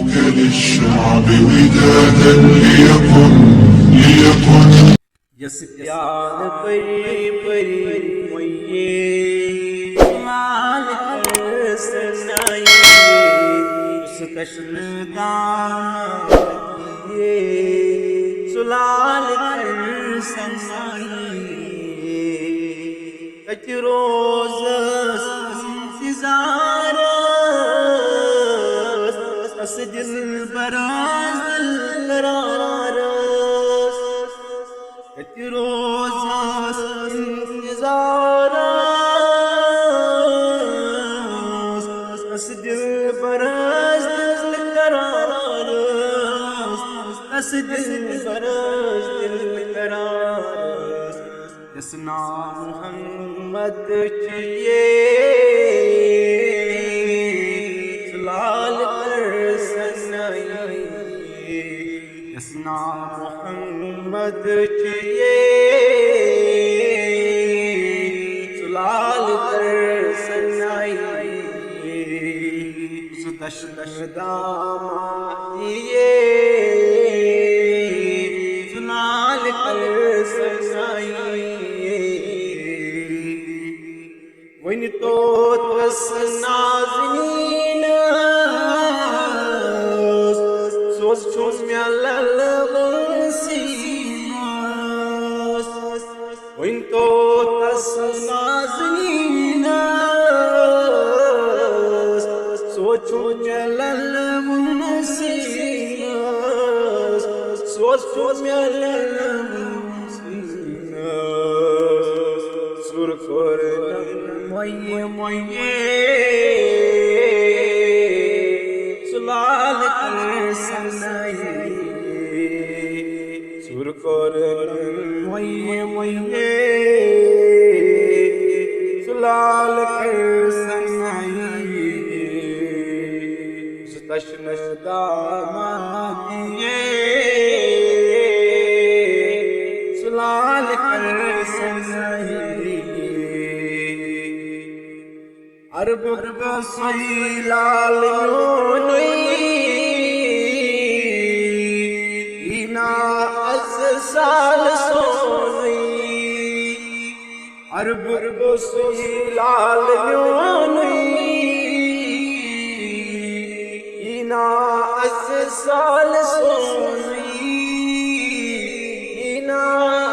للشعب ودادا ليكن yes प्यार परी परी मोये माल कर सनाइए उस कश्मदान किए सुलाल कर सनाइए कच रोज इंतजार अस दिल बराज करार रोज इंतजार अस दिल बरस दिल करार अस दिल बरस दिल करार यसना मोहम्मद चाहिए लाल कर सनाइए यसना मोहम्मद चाहिए सुलाल कर सनाइए दश दश दामादिए सुलाल कर सनाइए वन तो तस नाज़नीन सोच छोड़ में लल वन तो तस नाज़नीन सोचो चलल मुनसीना सोचो चलल मुनसीना सुर कर मोये मोये सुलाल कर सनाइए सुर कर मोये मोये सुलाल कर सनाइए तश्न दामादिए सुलाल कर सनाइए अरब सही लाल ईना अज साल सोनी अरब सही लाल ईना अज साल सोनी ईना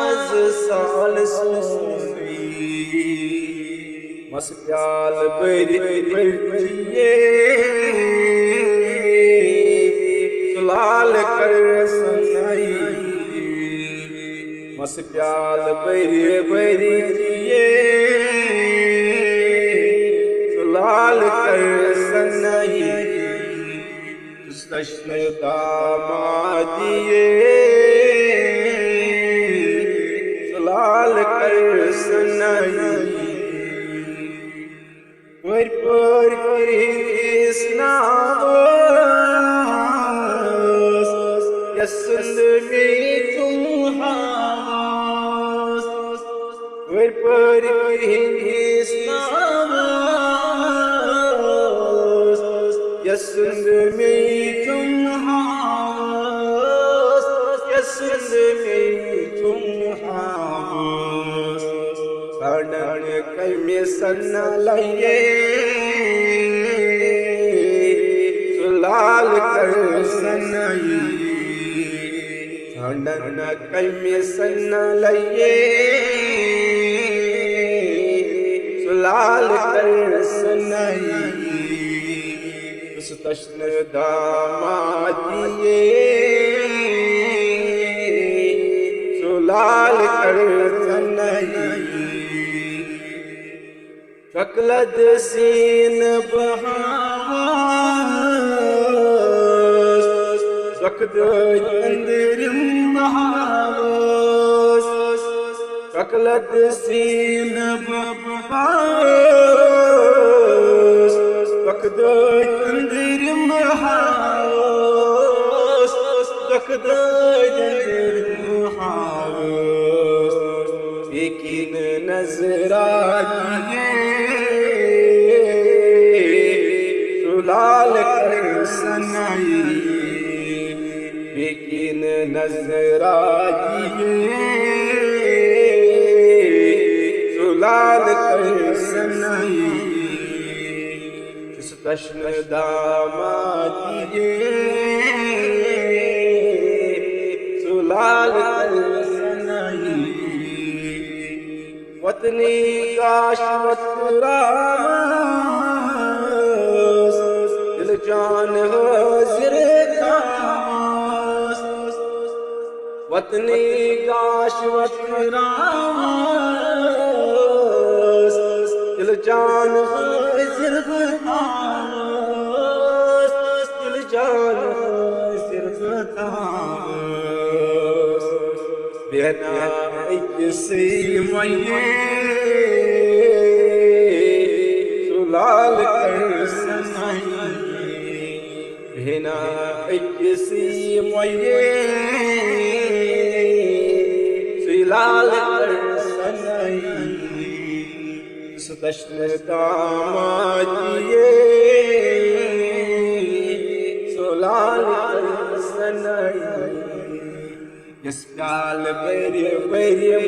अज साल सोनी मस प्याल बरी बरिए सुलाल कर सनाइए मस प्याल बरी बरिए सुलाल कर सनाइए तश्न दामादिए सुलाल कर सनाइए पर कृष्णा यसंद में तुम हास पर कृष्णा यसंद में तुम हास यसंद में तुम हास सनन कल में सन लाइए सुलाल कर सनाइए सनन कल में सन लाइए सुलाल कर सनाइए तश्न दामादिए सुलाल कर सनाइए शकलद सीन बहावस सकद अंदरिम बहावस शकलद सीन बहावस सकद अंदरिम बहावस सकद अंदरिम बहावस लेकिन नजरा लाल कर कर सनाई लेकिन नजर आइए सुलाल कर सनाई इस तश्न दामादिए सुलाल कर सनाई वतनी काशवत रास दिल जान हाजिर खास वतनी काशवत रास दिल जान हाजिर खास दिल जान हाजिर खास बिना किसी मये सुलाल कर सनाई बिना किसी मये सुलाल कर सनाई सुदर्शन दामादिए सुलाल कर सनाई Yes, gal, very, very,